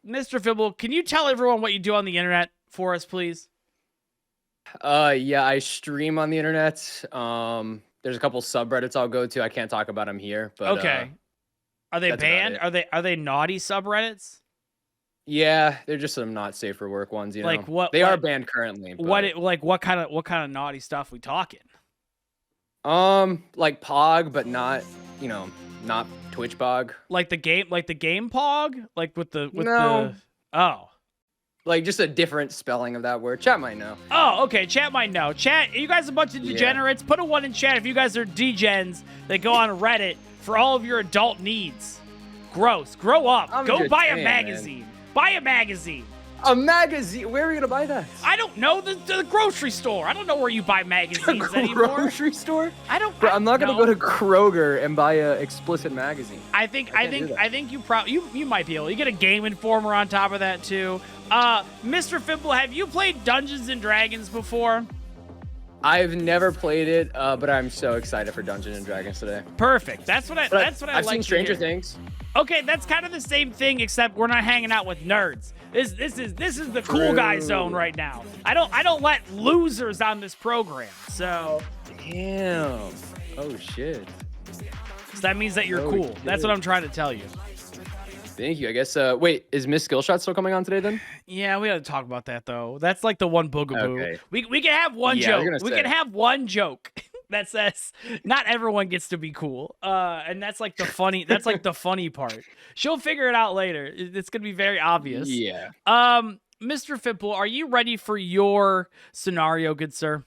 Mr. Fimple, can you tell everyone what you do on the internet for us, please? Yeah, I stream on the internet. There's a couple subreddits I'll go to. I can't talk about them here, but Okay. Are they that's about banned? it. Are they naughty subreddits? Yeah, they're just some not safe for work ones, you know. Like what? They are banned currently, but What kind of naughty stuff we talking? like Pog, but not, you know, not Twitch Pog. Like the game Pog? Like with the No. Oh. Like just a different spelling of that word. Chat might know. Oh, okay. Chat might know. Chat, you guys are a bunch of degenerates. Put a 1 in chat if you guys are degens that go on Reddit for all of your adult needs. Gross. Grow up. Go buy a magazine. Man. Buy a magazine. A magazine? Where are we gonna buy that? I don't know. The grocery store. I don't know where you buy magazines anymore. Grocery store? Bro, I'm not gonna go to Kroger and buy a explicit magazine. I think you might be able. You get a Game Informer on top of that too. Mr. Fimple, have you played Dungeons and Dragons before? I've never played it, but I'm so excited for Dungeons and Dragons today. Perfect. That's what I like. I've seen Stranger Things. Okay, that's kind of the same thing, except we're not hanging out with nerds. This is the cool guy zone right now. I don't let losers on this program. So damn. Oh shit. So that means that you're cool. Shit. That's what I'm trying to tell you. Thank you. I guess. Wait, is Miss Skillshot still coming on today then? Yeah, we got to talk about that though. That's like the one boogaboo. Okay. We can have one joke. We can have one joke that says not everyone gets to be cool. And that's like the funny. That's like the funny part. She'll figure it out later. It's gonna be very obvious. Yeah. Mr. Fimple, are you ready for your scenario, good sir?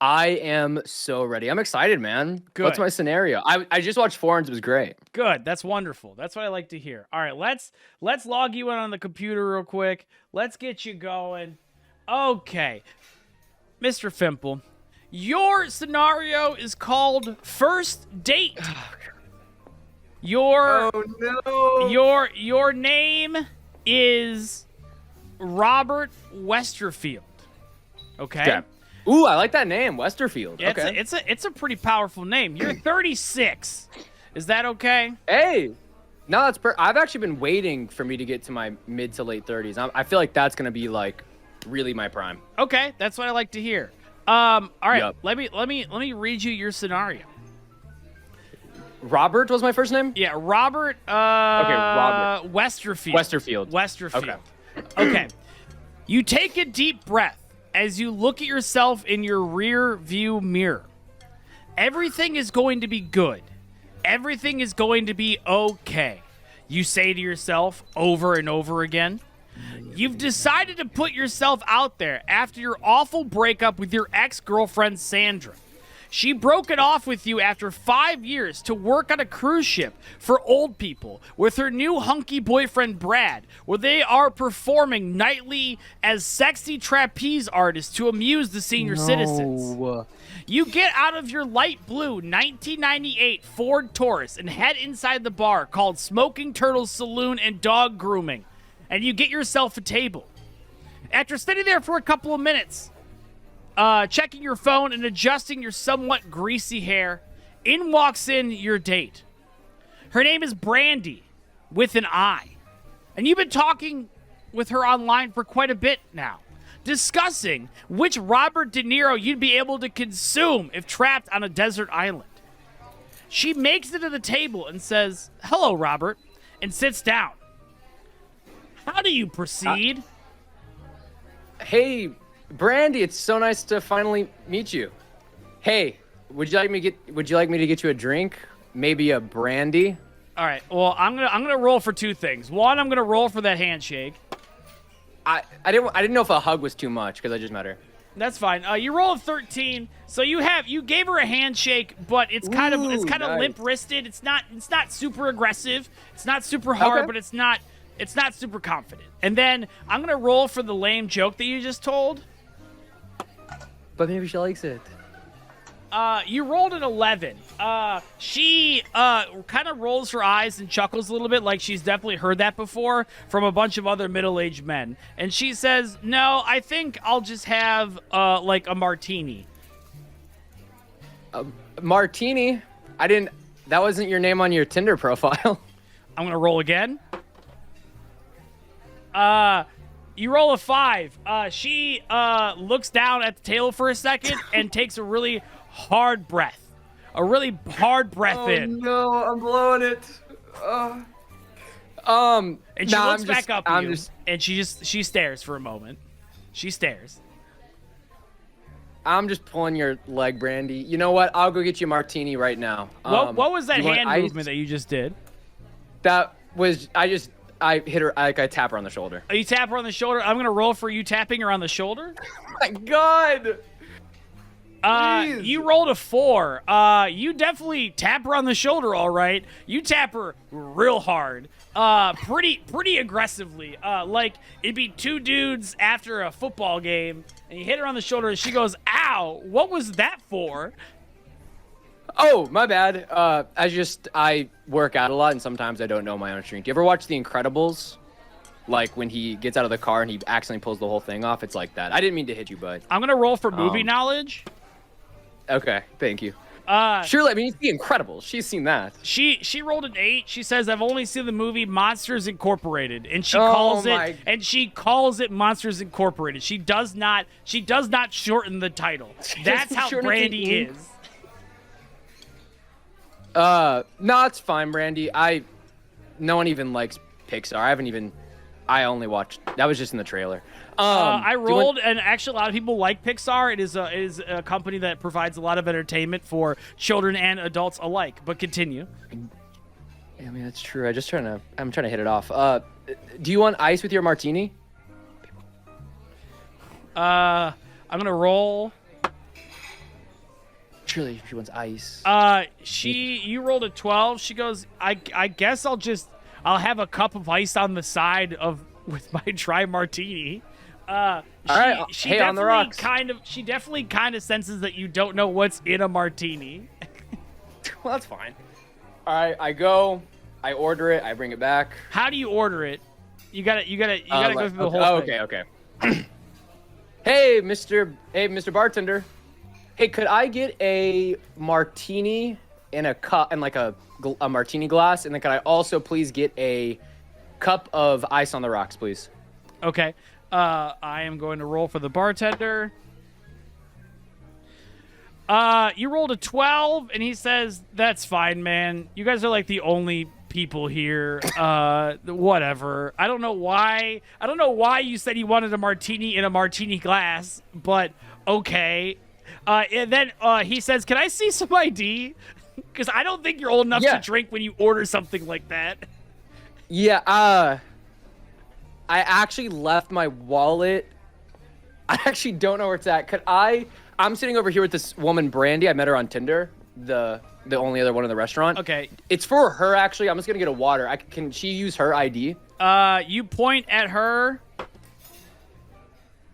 I am so ready. I'm excited, man. Good. What's my scenario? I just watched Forums. It was great. Good. That's wonderful. That's what I like to hear. All right, let's log you in on the computer real quick. Let's get you going. Okay. Mr. Fimple, your scenario is called First Date. Your name is Robert Westerfield. Okay? Ooh, I like that name, Westerfield. Yeah, okay. It's a pretty powerful name. You're 36. Is that okay? Hey. No, that's I've actually been waiting for me to get to my mid to late 30s. I feel like that's going to be like really my prime. Okay, that's what I like to hear. All right. Yep. Let me read you your scenario. Robert was my first name? Yeah, Robert Robert. Westerfield. Okay. You take a deep breath as you look at yourself in your rear view mirror. Everything is going to be good. Everything is going to be okay. You say to yourself over and over again. You've decided to put yourself out there after your awful breakup with your ex-girlfriend Sandra. She broke it off with you after 5 years to work on a cruise ship for old people with her new hunky boyfriend Brad, where they are performing nightly as sexy trapeze artists to amuse the senior citizens. You get out of your light blue 1998 Ford Taurus and head inside the bar called Smoking Turtles Saloon and Dog Grooming, and you get yourself a table. After sitting there for a couple of minutes, checking your phone and adjusting your somewhat greasy hair, in walks in your date. Her name is Brandy, with an I. And you've been talking with her online for quite a bit now, discussing which Robert De Niro you'd be able to consume if trapped on a desert island. She makes it to the table and says, "Hello, Robert," and sits down. How do you proceed? Hey, Brandy, it's so nice to finally meet you. Hey, would you like me to get you a drink? Maybe a brandy? All right. Well, I'm gonna roll for two things. One, I'm gonna roll for that handshake. I didn't know if a hug was too much because I just met her. That's fine. You roll a 13, so you gave her a handshake, but it's kind of nice. limp-wristed. It's not super aggressive. It's not super hard, but it's not super confident. And then I'm gonna roll for the lame joke that you just told. But maybe she likes it. You rolled an 11. She kind of rolls her eyes and chuckles a little bit, like she's definitely heard that before from a bunch of other middle-aged men. And she says, "No, I think I'll just have like a martini." Martini? That wasn't your name on your Tinder profile. I'm gonna roll again. You roll a 5. She looks down at the table for a second and takes a really hard breath. A really hard breath in. No, I'm blowing it. And she looks back up at you, and she stares for a moment. She stares. I'm just pulling your leg, Brandy. You know what? I'll go get you a martini right now. What was that hand movement that you just did? That was I hit her. I tap her on the shoulder. Oh, you tap her on the shoulder. I'm gonna roll for you tapping her on the shoulder. Oh my God. You rolled a 4. You definitely tap her on the shoulder, all right. You tap her real hard. Pretty aggressively. Like it'd be 2 dudes after a football game, and you hit her on the shoulder, and she goes, "Ow! What was that for?" Oh, my bad. I work out a lot, and sometimes I don't know my own strength. You ever watch The Incredibles? Like when he gets out of the car and he accidentally pulls the whole thing off. It's like that. I didn't mean to hit you, bud. I'm gonna roll for movie knowledge. Okay, thank you. Surely, I mean, it's The Incredibles. She's seen that. She rolled an 8. She says, "I've only seen the movie Monsters Incorporated," and she calls it Monsters Incorporated. She does not shorten the title. That's how Brandy is. No, it's fine, Brandy. No one even likes Pixar. I only watched. That was just in the trailer. I rolled, and actually, a lot of people like Pixar. It is a company that provides a lot of entertainment for children and adults alike. But continue. I mean, that's true. I'm trying to hit it off. Do you want ice with your martini? I'm gonna roll. Surely she wants ice. You rolled a 12. She goes, I guess I'll have a cup of ice on the side with my dry martini. All right, hey, on the rocks. She definitely kind of senses that you don't know what's in a martini. Well, that's fine. All right, I order it, I bring it back. How do you order it? You gotta go through the whole thing. Okay. Hey, Mr. Bartender. Hey, could I get a martini in a cup and like a martini glass, and then could I also please get a cup of ice on the rocks, please? Okay. I am going to roll for the bartender. You rolled a 12, and he says, "That's fine, man. You guys are like the only people here. Whatever. I don't know why you said you wanted a martini in a martini glass, but okay." And then he says, "Can I see some ID? Because I don't think you're old enough to drink when you order something like that." Yeah, I actually left my wallet. I actually don't know where it's at. I'm sitting over here with this woman, Brandy. I met her on Tinder, the only other one in the restaurant. Okay. It's for her, actually. I'm just going to get a water. Can she use her ID? You point at her,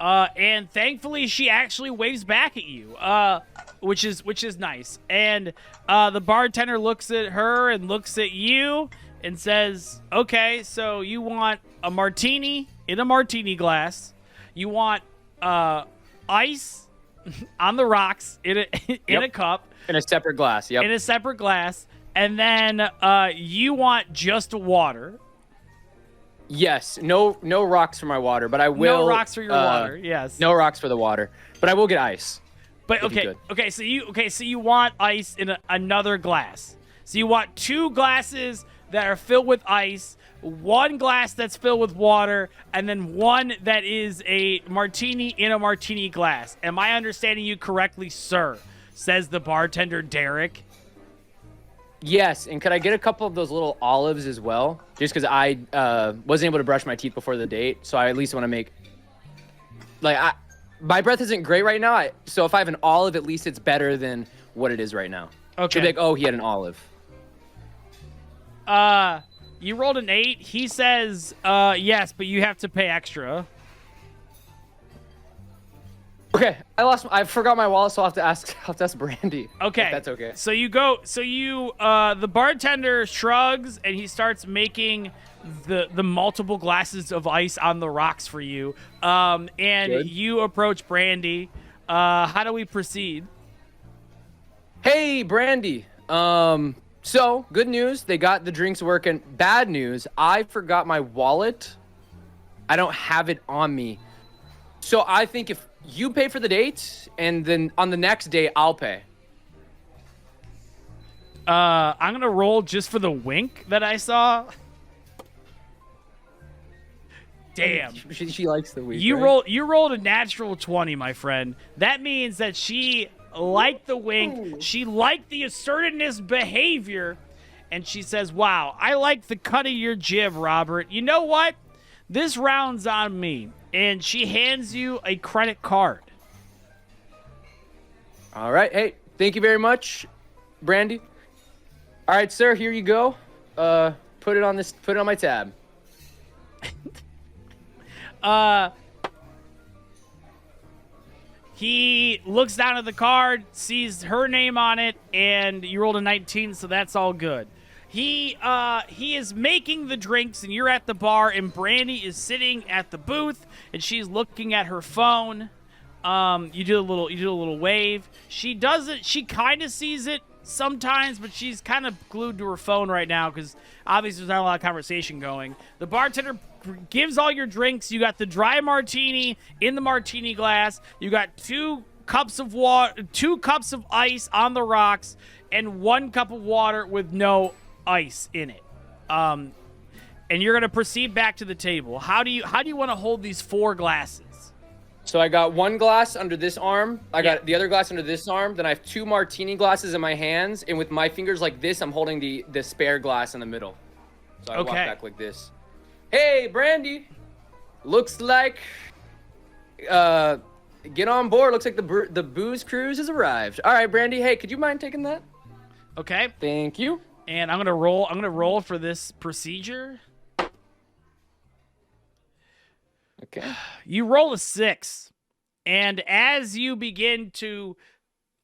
and thankfully she actually waves back at you, which is nice. And the bartender looks at her and looks at you and says, "Okay, so you want a martini in a martini glass. You want ice on the rocks in a cup. In a separate glass, yep. In a separate glass. And then you want just water." Yes. No rocks for my water, but I will. No rocks for your water, yes. No rocks for the water, but I will get ice. But okay, so you want ice in another glass. So you want 2 glasses that are filled with ice, 1 glass that's filled with water, and then 1 that is a martini in a martini glass. Am I understanding you correctly, sir? Says the bartender, Derek. Yes, and could I get a couple of those little olives as well? Just because I wasn't able to brush my teeth before the date, so I at least want to make... my breath isn't great right now, so if I have an olive, at least it's better than what it is right now. Okay. She'll be like, "Oh, he had an olive." You rolled an 8. He says, yes, but you have to pay extra. Okay, I forgot my wallet, so I'll have to ask Brandy. Okay. If that's okay. So the bartender shrugs, and he starts making the multiple glasses of ice on the rocks for you. And Good. You approach Brandy. How do we proceed? Hey, Brandy. So, good news, they got the drinks working. Bad news, I forgot my wallet I don't have it on me. So I think if you pay for the date, and then on the next day, I'll pay. I'm going to roll just for the wink that I saw. Damn. She likes the wink, You right? You rolled a natural 20, my friend. That means that she liked the wink. Ooh. She liked the assertiveness behavior. And she says, wow, I like the cut of your jib, Robert. You know what? This round's on me. And she hands you a credit card. All right. Hey, thank you very much, Brandy. All right, sir, here you go. Put it on my tab. He looks down at the card, sees her name on it, and you rolled a 19, so that's all good. He is making the drinks, and you're at the bar, and Brandy is sitting at the booth, and she's looking at her phone. You do a little wave. She doesn't. She kind of sees it sometimes, but she's kind of glued to her phone right now because obviously there's not a lot of conversation going. The bartender gives all your drinks. You got the dry martini in the martini glass. You got 2 cups of water, 2 cups of ice on the rocks, and 1 cup of water with no ice in it. And you're gonna proceed back to the table. How do you want to hold these 4 glasses? So I got 1 glass under this arm. I got the other glass under this arm. Then I have 2 martini glasses in my hands, and with my fingers like this, I'm holding the spare glass in the middle. So I walk back like this. Hey, Brandy. Looks like get on board. Looks like the booze cruise has arrived. All right, Brandy. Hey, could you mind taking that? Okay. Thank you. And I'm gonna roll for this procedure. Okay. You roll a 6, and as you begin to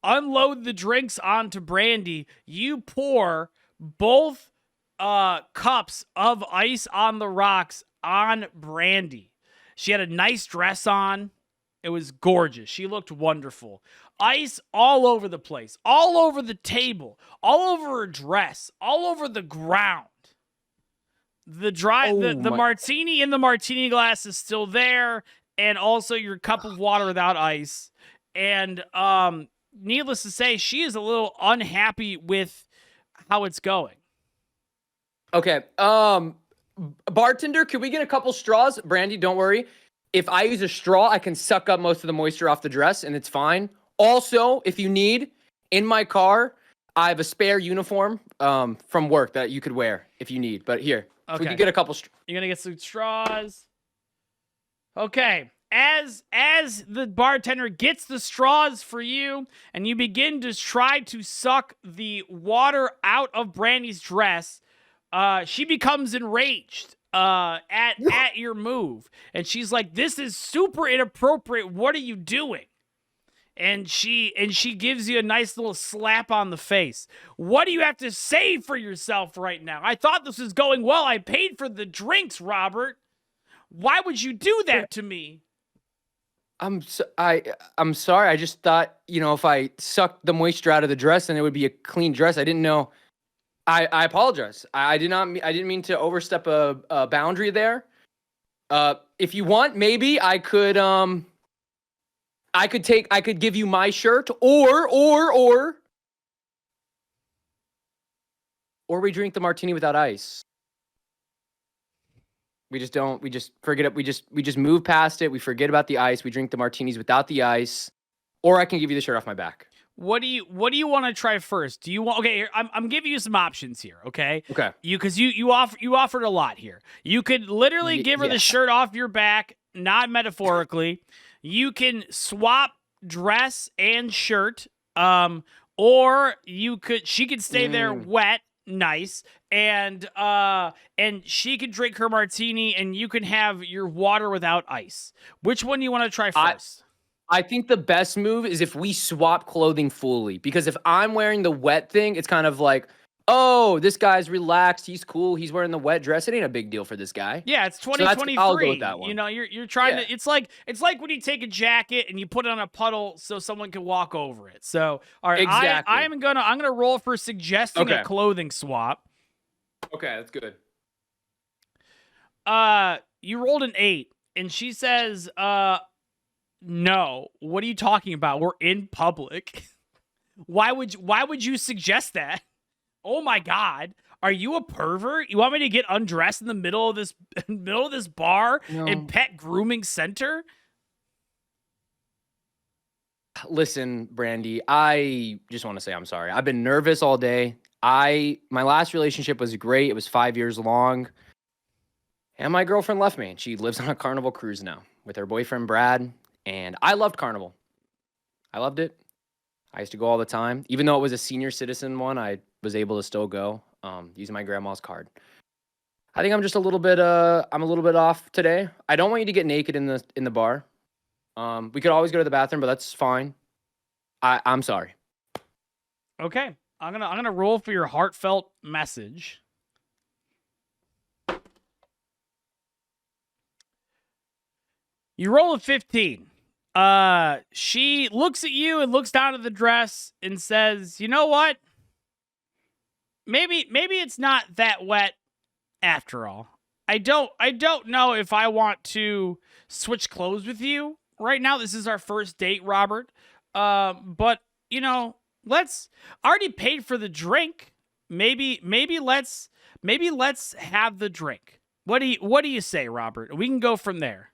unload the drinks onto Brandy, you pour both cups of ice on the rocks on Brandy. She had a nice dress on. It was gorgeous. She looked wonderful. Ice all over the place, all over the table, all over her dress, all over the ground. The martini in the martini glass is still there, and also your cup of water without ice. And needless to say, she is a little unhappy with how it's going. Okay. Bartender, can we get a couple straws? Brandy, don't worry. If I use a straw, I can suck up most of the moisture off the dress, and it's fine. Also, if you need, in my car, I have a spare uniform from work that you could wear if you need. But here. Okay. We can get a couple. You're gonna get some straws. Okay. As the bartender gets the straws for you, and you begin to try to suck the water out of Brandy's dress, she becomes enraged at your move, and she's like, "This is super inappropriate. What are you doing?" And she gives you a nice little slap on the face. What do you have to say for yourself right now? I thought this was going well. I paid for the drinks, Robert. Why would you do that to me? I'm sorry. I just thought, if I sucked the moisture out of the dress, then it would be a clean dress. I didn't know. I apologize. I didn't mean to overstep a boundary there. If you want, maybe I could I could give you my shirt, or we drink the martini without ice. We just forget it. We just move past it. We forget about the ice. We drink the martinis without the ice, or I can give you the shirt off my back. What do you want to try first? Do you want? Okay, I'm giving you some options here. Okay. Okay. Because you offered a lot here. You could literally give her the shirt off your back, not metaphorically. You can swap dress and shirt, or she could stay there wet, nice, and she could drink her martini, and you can have your water without ice. Which one do you want to try first? I think the best move is if we swap clothing fully, because if I'm wearing the wet thing, it's kind of like, oh, this guy's relaxed. He's cool. He's wearing the wet dress. It ain't a big deal for this guy. Yeah, it's 2023. So I'll go with that one. You're trying to. It's like when you take a jacket and you put it on a puddle so someone can walk over it. So all right, exactly. I'm gonna roll for suggesting a clothing swap. Okay, that's good. you rolled an 8, and she says, no. What are you talking about? We're in public. Why would you suggest that? Oh my God. Are you a pervert? You want me to get undressed in the middle of this bar and pet grooming center? Listen, Brandy, I just want to say I'm sorry. I've been nervous all day. My last relationship was great. It was 5 years long. And my girlfriend left me. She lives on a Carnival cruise now with her boyfriend, Brad. And I loved Carnival. I loved it. I used to go all the time. Even though it was a senior citizen one, I was able to still go using my grandma's card. I think I'm just a little bit off today. I don't want you to get naked in the bar. We could always go to the bathroom, but that's fine. I'm sorry. Okay. I'm gonna roll for your heartfelt message. You roll a 15. She looks at you and looks down at the dress and says, "You know what? Maybe it's not that wet after all. I don't know if I want to switch clothes with you right now. This is our first date, Robert. But you know, I already paid for the drink. Maybe let's have the drink. What do you say, Robert? We can go from there."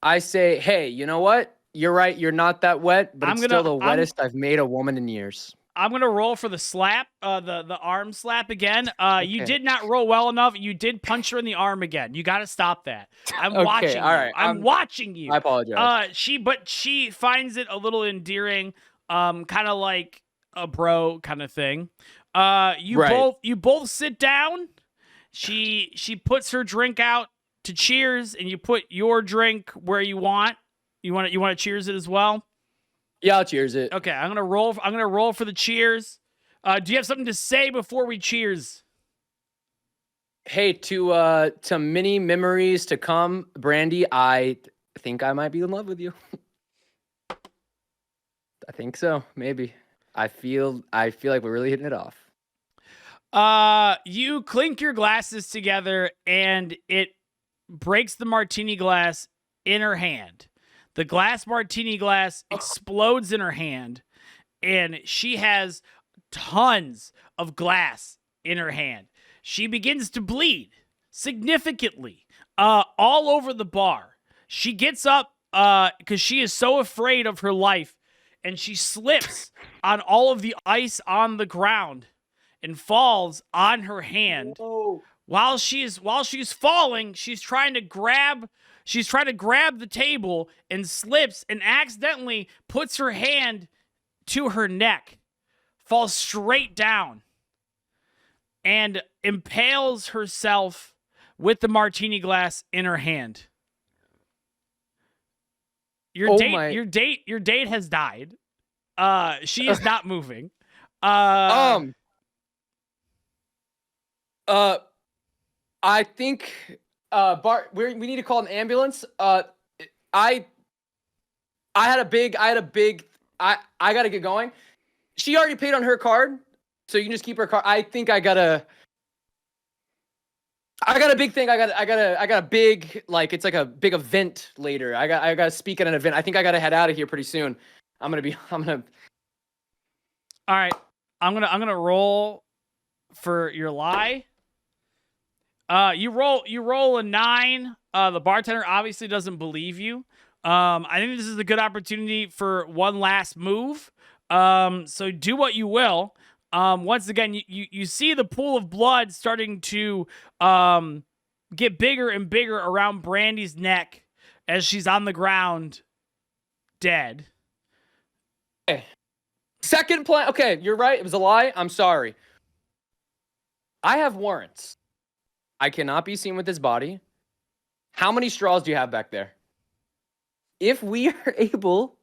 I say, hey, you know what? You're right. You're not that wet, but it's still the wettest I've made a woman in years. I'm going to roll for the slap, the arm slap again. Okay. You did not roll well enough. You did punch her in the arm again. You got to stop that. I'm watching you. All right. I'm watching you. I apologize. She finds it a little endearing, kind of like a bro kind of thing. You both sit down. She puts her drink out to cheers, and you put your drink where you want. You want to cheers it as well? Yeah, I'll cheers it. Okay, I'm gonna roll for the cheers. Do you have something to say before we cheers? Hey, to many memories to come, Brandy. I think I might be in love with you. I think so. Maybe. I feel like we're really hitting it off. You clink your glasses together, and it breaks the martini glass in her hand. The glass martini glass explodes in her hand, and she has tons of glass in her hand. She begins to bleed significantly all over the bar. She gets up because she is so afraid of her life, and she slips on all of the ice on the ground and falls on her hand. Whoa. While she's falling, she's trying to grab the table and slips and accidentally puts her hand to her neck, falls straight down, and impales herself with the martini glass in her hand. Your date has died. She is not moving. I think Bart, we need to call an ambulance. I gotta get going. She already paid on her card, so you can just keep her card. I think I got a big thing. I got a big, like, it's like a big event later. I got to speak at an event. I think I got to head out of here pretty soon. All right. I'm gonna roll for your lie. You roll a 9. The bartender obviously doesn't believe you. I think this is a good opportunity for one last move. So do what you will. Once again, you see the pool of blood starting to get bigger and bigger around Brandy's neck as she's on the ground, dead. Okay. Second plan. Okay, you're right. It was a lie. I'm sorry. I have warrants. I cannot be seen with this body. How many straws do you have back there? If we are able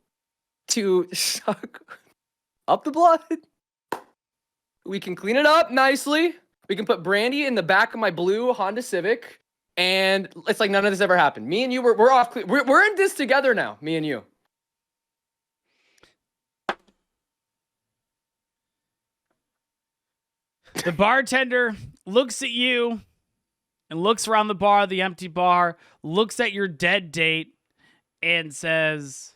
to suck up the blood, we can clean it up nicely. We can put Brandy in the back of my blue Honda Civic, and it's like none of this ever happened. Me and you, we're off. We're in this together now, me and you. The bartender looks at you and looks around the bar, the empty bar, looks at your dead date, and says,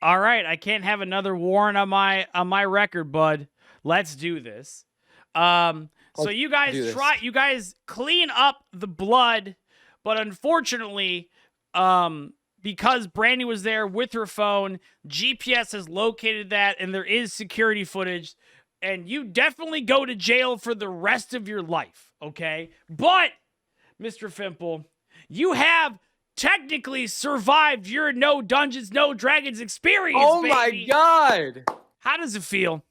"All right, I can't have another warrant on my record, bud. Let's do this." So you guys clean up the blood, but unfortunately, because Brandy was there with her phone, GPS has located that, and there is security footage, and you definitely go to jail for the rest of your life, okay? But, Mr. Fimple, you have technically survived your No Dungeons, No Dragons experience, Oh baby. my God. How does it feel?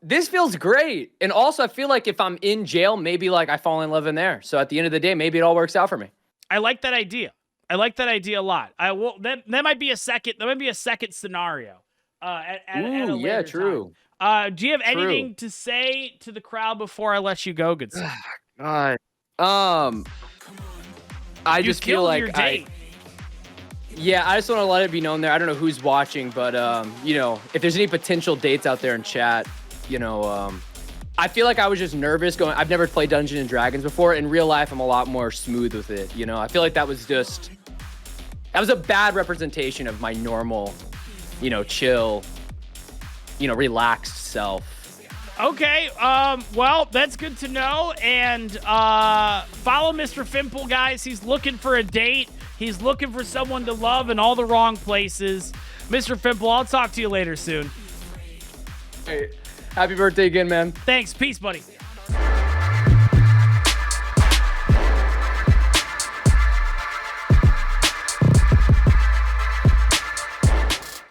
This feels great. And also, I feel like if I'm in jail, maybe like I fall in love in there. So at the end of the day, maybe it all works out for me. I like that idea. I like that idea a lot. I will. That might be a second. That might be a second scenario. At a later true. Time. Do you have anything to say to the crowd before I let you go, good sir? God. I just feel like I just want to let it be known there. I don't know who's watching, but if there's any potential dates out there in chat, I feel like I was just nervous going. I've never played Dungeons and Dragons before. In real life, I'm a lot more smooth with it. I feel like that was a bad representation of my normal, chill, relaxed self. Okay, well, that's good to know. And follow Mr. Fimple, guys. He's looking for a date. He's looking for someone to love in all the wrong places. Mr. Fimple, I'll talk to you later soon. Hey, happy birthday again, man. Thanks. Peace, buddy.